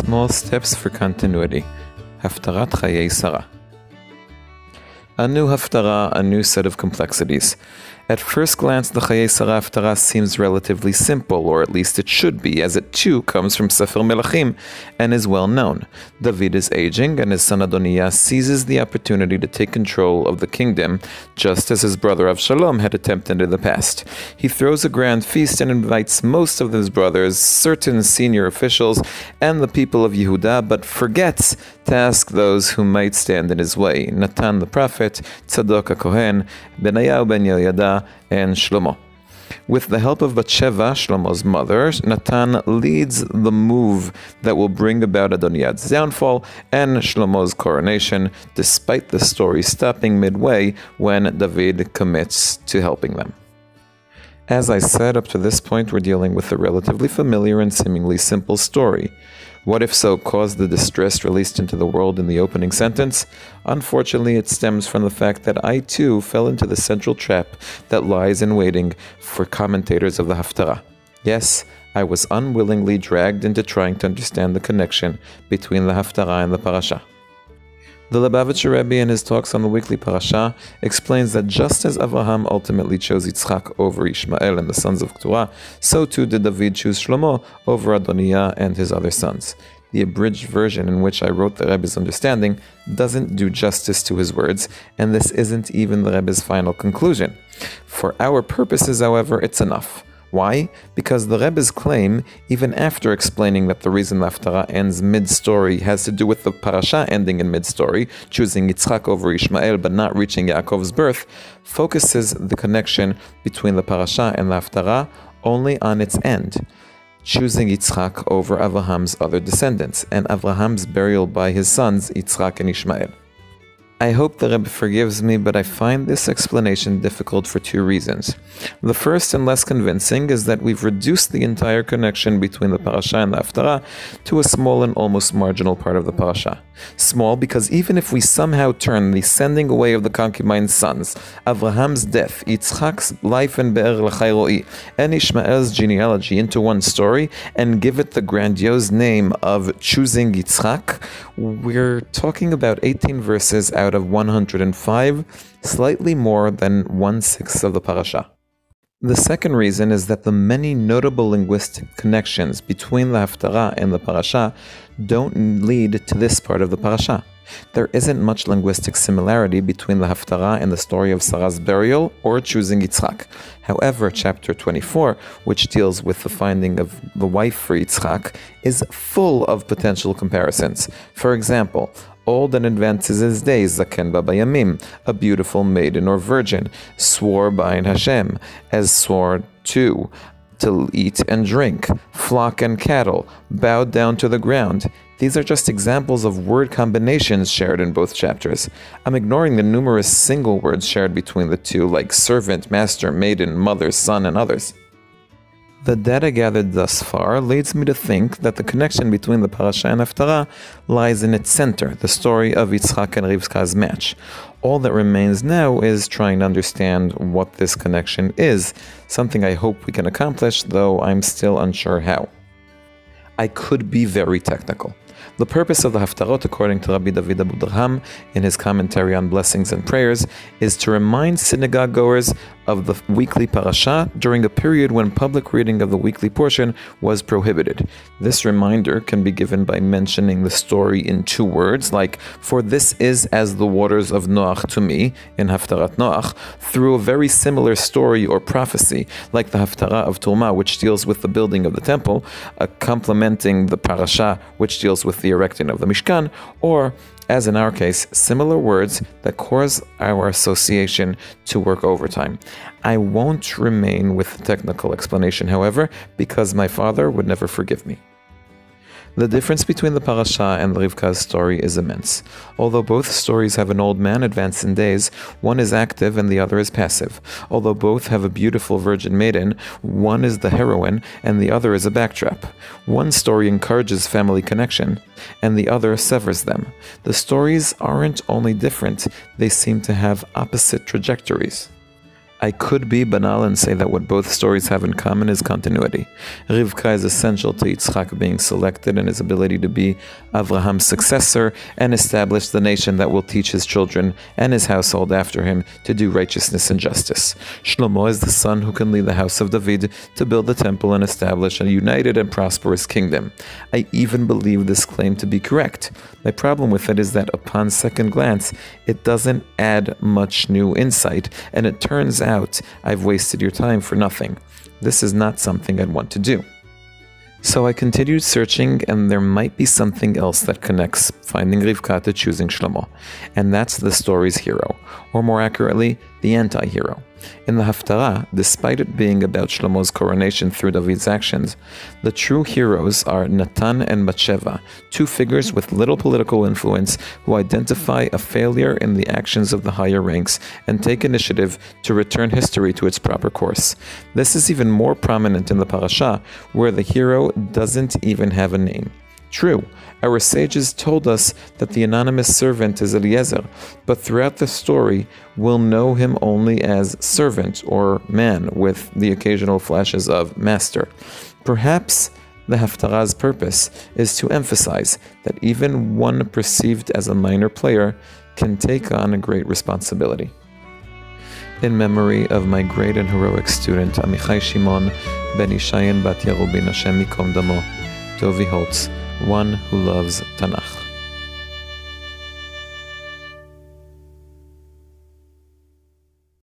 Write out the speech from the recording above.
Small steps for continuity. Haftarat Chayey Sarah. A new Haftarah, a new set of complexities. At first glance, the Chayey Sarah Haftarah seems relatively simple, or at least it should be, as it too comes from Sefer Melachim and is well known. David is aging, and his son Adoniah seizes the opportunity to take control of the kingdom, just as his brother Avshalom had attempted in the past. He throws a grand feast and invites most of his brothers, certain senior officials, and the people of Yehudah, but forgets to ask those who might stand in his way: Natan the prophet, Tzadok HaKohen, Benayahu ben Yehoiada, and Shlomo. With the help of Batsheva, Shlomo's mother, Natan leads the move that will bring about Adoniah's downfall and Shlomo's coronation, despite the story stopping midway when David commits to helping them. As I said, up to this point we're dealing with a relatively familiar and seemingly simple story. What If So caused the distress released into the world in the opening sentence? Unfortunately, it stems from the fact that I too fell into the central trap that lies in waiting for commentators of the Haftarah. Yes, I was unwillingly dragged into trying to understand the connection between the Haftarah and the parasha. The Lubavitcher Rebbe, in his talks on the weekly parasha, explains that just as Avraham ultimately chose Yitzchak over Ishmael and the sons of Keturah, so too did David choose Shlomo over Adoniah and his other sons. The abridged version in which I wrote the Rebbe's understanding doesn't do justice to his words, and this isn't even the Rebbe's final conclusion. For our purposes, however, it's enough. Why? Because the Rebbe's claim, even after explaining that the reason the Haftarah ends mid-story has to do with the parasha ending in mid-story, choosing Yitzchak over Ishmael but not reaching Yaakov's birth, focuses the connection between the parasha and the Haftarah only on its end, choosing Yitzchak over Avraham's other descendants, and Avraham's burial by his sons, Yitzchak and Ishmael. I hope the Rebbe forgives me, but I find this explanation difficult for two reasons. The first and less convincing is that we've reduced the entire connection between the parasha and the Haftarah to a small and almost marginal part of the parasha. Small because even if we somehow turn the sending away of the concubine's sons, Avraham's death, Yitzchak's life in Be'er L'chai Roi, and Ishmael's genealogy into one story, and give it the grandiose name of choosing Yitzchak, we're talking about 18 verses out of 105, slightly more than 1/6 of the parasha. The second reason is that the many notable linguistic connections between the Haftarah and the parasha don't lead to this part of the parasha. There isn't much linguistic similarity between the Haftarah and the story of Sarah's burial or choosing Yitzchak. However, chapter 24, which deals with the finding of the wife for Yitzchak, is full of potential comparisons. For example, old and advanced is his days, Zaken Babayamim, a beautiful maiden or virgin, swore by Hashem, as swore to eat and drink, flock and cattle, bowed down to the ground. These are just examples of word combinations shared in both chapters. I'm ignoring the numerous single words shared between the two, like servant, master, maiden, mother, son, and others. The data gathered thus far leads me to think that the connection between the parasha and Haftarah lies in its center, the story of Yitzchak and Rivka's match. All that remains now is trying to understand what this connection is, something I hope we can accomplish, though I'm still unsure how. I could be very technical. The purpose of the Haftarot, according to Rabbi David Abudarham in his commentary on blessings and prayers, is to remind synagogue goers of the weekly parasha during a period when public reading of the weekly portion was prohibited. This reminder can be given by mentioning the story in two words, like, "For this is as the waters of Noach to me," in Haftarat Noach, through a very similar story or prophecy, like the Haftarah of Turma, which deals with the building of the temple, complementing the parasha, which deals with the erecting of the Mishkan, or, as in our case, similar words that cause our association to work overtime. I won't remain with the technical explanation, however, because my father would never forgive me. The difference between the parasha and Rivka's story is immense. Although both stories have an old man advanced in days, one is active and the other is passive. Although both have a beautiful virgin maiden, one is the heroine and the other is a backdrop. One story encourages family connection, and the other severs them. The stories aren't only different, they seem to have opposite trajectories. I could be banal and say that what both stories have in common is continuity. Rivka is essential to Yitzchak being selected and his ability to be Avraham's successor and establish the nation that will teach his children and his household after him to do righteousness and justice. Shlomo is the son who can lead the house of David to build the temple and establish a united and prosperous kingdom. I even believe this claim to be correct. My problem with it is that upon second glance, it doesn't add much new insight, and it turns out I've wasted your time for nothing. This is not something I'd want to do. So I continued searching, and there might be something else that connects finding Rivka to choosing Shlomo, and that's the story's hero, or more accurately, the anti-hero. In the Haftarah, despite it being about Shlomo's coronation through David's actions, the true heroes are Natan and Batsheva, two figures with little political influence who identify a failure in the actions of the higher ranks and take initiative to return history to its proper course. This is even more prominent in the parasha, where the hero doesn't even have a name. True, our sages told us that the anonymous servant is Eliezer, but throughout the story, we'll know him only as servant or man, with the occasional flashes of master. Perhaps the Haftarah's purpose is to emphasize that even one perceived as a minor player can take on a great responsibility. In memory of my great and heroic student Amichai Shimon ben Ishayin bat Yerubin Hashem Yikom Damo, Tovi Holtz, one who loves Tanakh.